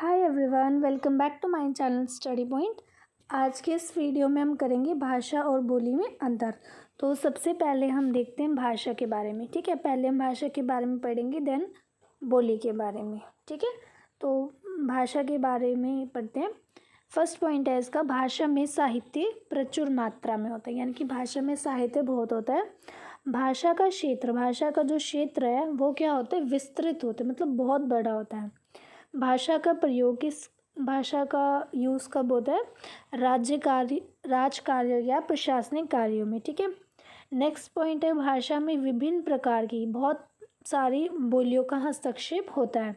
Hi everyone, welcome back to my channel study point. आज के इस वीडियो में हम करेंगे भाषा और बोली में अंतर। तो सबसे पहले हम देखते हैं भाषा के बारे में। ठीक है, पहले हम भाषा के बारे में पढ़ेंगे, देन बोली के बारे में। ठीक है, तो भाषा के बारे में पढ़ते हैं। फर्स्ट पॉइंट है इसका, भाषा में साहित्य प्रचुर मात्रा में होता है, यानी कि भाषा में साहित्य बहुत होता है। भाषा का क्षेत्र, भाषा का जो क्षेत्र है वो क्या होता है, विस्तृत होता है, मतलब बहुत बड़ा होता है। भाषा का प्रयोग, किस भाषा का यूज़ कब होता है, राज कार्य या प्रशासनिक कार्यों में। ठीक है, नेक्स्ट पॉइंट है, भाषा में विभिन्न प्रकार की बहुत सारी बोलियों का हस्तक्षेप होता है।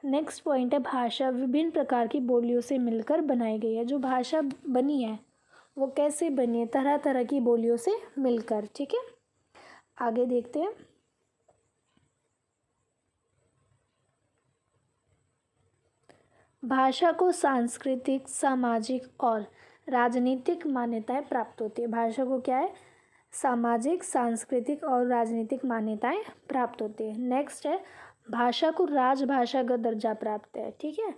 नेक्स्ट पॉइंट है, भाषा विभिन्न प्रकार की बोलियों से मिलकर बनाई गई है। जो भाषा बनी है वो कैसे बनी है, तरह तरह की बोलियों से मिलकर। ठीक है, आगे देखते हैं। भाषा को सांस्कृतिक, सामाजिक और राजनीतिक मान्यताएं प्राप्त होती है। भाषा को क्या है, सामाजिक, सांस्कृतिक और राजनीतिक मान्यताएं प्राप्त होती है। नेक्स्ट है, भाषा को राजभाषा का दर्जा प्राप्त है। ठीक है,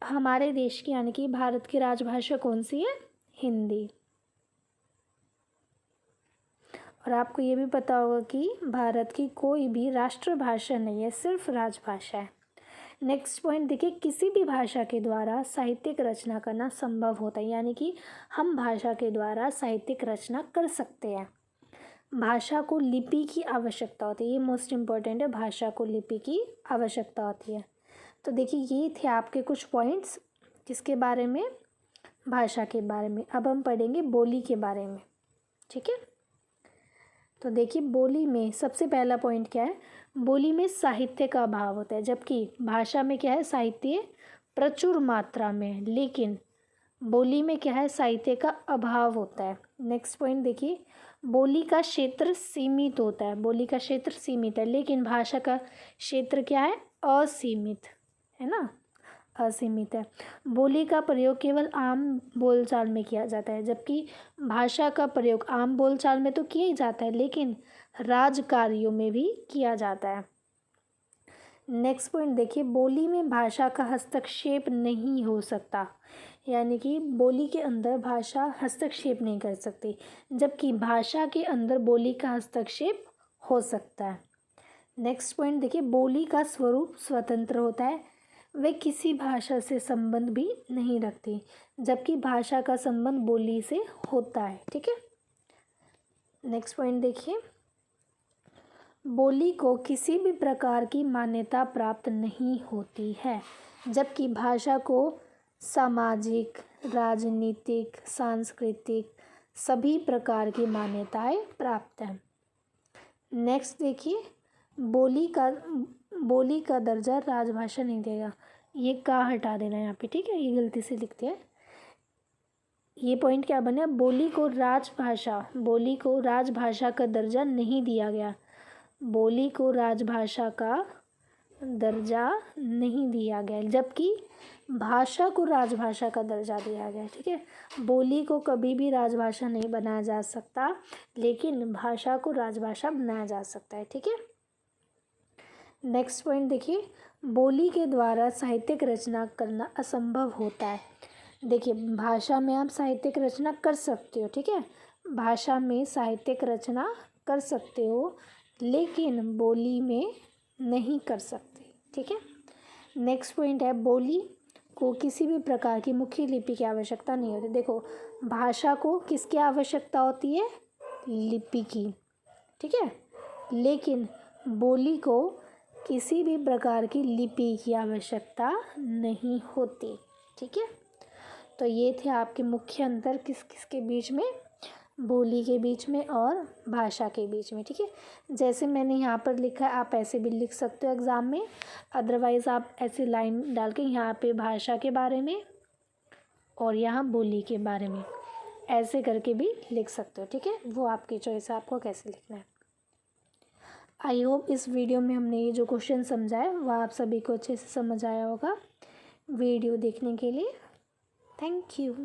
हमारे देश की यानी कि भारत की राजभाषा कौन सी है, हिंदी। और आपको ये भी पता होगा कि भारत की कोई भी राष्ट्रभाषा नहीं है, सिर्फ राजभाषा है। नेक्स्ट पॉइंट देखिए, किसी भी भाषा के द्वारा साहित्यिक रचना करना संभव होता है, यानी कि हम भाषा के द्वारा साहित्यिक रचना कर सकते हैं। भाषा को लिपि की आवश्यकता होती है, ये मोस्ट इम्पॉर्टेंट है, भाषा को लिपि की आवश्यकता होती है। तो देखिए, ये थे आपके कुछ पॉइंट्स किसके बारे में, भाषा के बारे में। अब हम पढ़ेंगे बोली के बारे में। ठीक है, तो देखिए बोली में सबसे पहला पॉइंट क्या है, बोली में साहित्य का अभाव होता है, जबकि भाषा में क्या है, साहित्य प्रचुर मात्रा में है, लेकिन बोली में क्या है, साहित्य का अभाव होता है। नेक्स्ट पॉइंट देखिए, बोली का क्षेत्र सीमित होता है, बोली का क्षेत्र सीमित है, लेकिन भाषा का क्षेत्र क्या है, असीमित है ना, असीमित है। बोली का प्रयोग केवल आम बोलचाल में किया जाता है, जबकि भाषा का प्रयोग आम बोलचाल में तो किया ही जाता है, लेकिन राज कार्यों में भी किया जाता है। नेक्स्ट पॉइंट देखिए, बोली में भाषा का हस्तक्षेप नहीं हो सकता, यानी कि बोली के अंदर भाषा हस्तक्षेप नहीं कर सकती, जबकि भाषा के अंदर बोली का हस्तक्षेप हो सकता है। नेक्स्ट पॉइंट देखिए, बोली का स्वरूप स्वतंत्र होता है, वे किसी भाषा से संबंध भी नहीं रखती, जबकि भाषा का संबंध बोली से होता है। ठीक है, नेक्स्ट पॉइंट देखिए, बोली को किसी भी प्रकार की मान्यता प्राप्त नहीं होती है, जबकि भाषा को सामाजिक, राजनीतिक, सांस्कृतिक सभी प्रकार की मान्यताएं प्राप्त हैं। नेक्स्ट देखिए, बोली का दर्जा राजभाषा नहीं देगा, ये का हटा देना यहाँ पे। ठीक है, ये गलती से लिखते हैं, ये पॉइंट क्या बने, बोली को राजभाषा का दर्जा नहीं दिया गया, बोली को राजभाषा का दर्जा नहीं दिया गया, जबकि भाषा को राजभाषा का दर्जा दिया गया। ठीक है, बोली को कभी भी राजभाषा नहीं बनाया जा सकता, लेकिन भाषा को राजभाषा बनाया जा सकता है। ठीक है, नेक्स्ट पॉइंट देखिए, बोली के द्वारा साहित्यिक रचना करना असंभव होता है। देखिए, भाषा में आप साहित्यिक रचना कर सकते हो, ठीक है, भाषा में साहित्यिक रचना कर सकते हो, लेकिन बोली में नहीं कर सकते। ठीक है, नेक्स्ट पॉइंट है, बोली को किसी भी प्रकार की मुख्य लिपि की आवश्यकता नहीं होती। देखो, भाषा को किसकी आवश्यकता होती है, लिपि की। ठीक है, लेकिन बोली को किसी भी प्रकार की लिपि की आवश्यकता नहीं होती। ठीक है, तो ये थे आपके मुख्य अंतर किस किस के बीच में, बोली के बीच में और भाषा के बीच में। ठीक है, जैसे मैंने यहाँ पर लिखा है आप ऐसे भी लिख सकते हो एग्ज़ाम में, अदरवाइज़ आप ऐसे लाइन डाल के यहाँ पे भाषा के बारे में और यहाँ बोली के बारे में ऐसे करके भी लिख सकते हो। ठीक है, वो आपकी चॉइस है, आपको कैसे लिखना है। आई होप इस वीडियो में हमने ये जो क्वेश्चन समझाया वह आप सभी को अच्छे से समझ आया होगा। वीडियो देखने के लिए थैंक यू।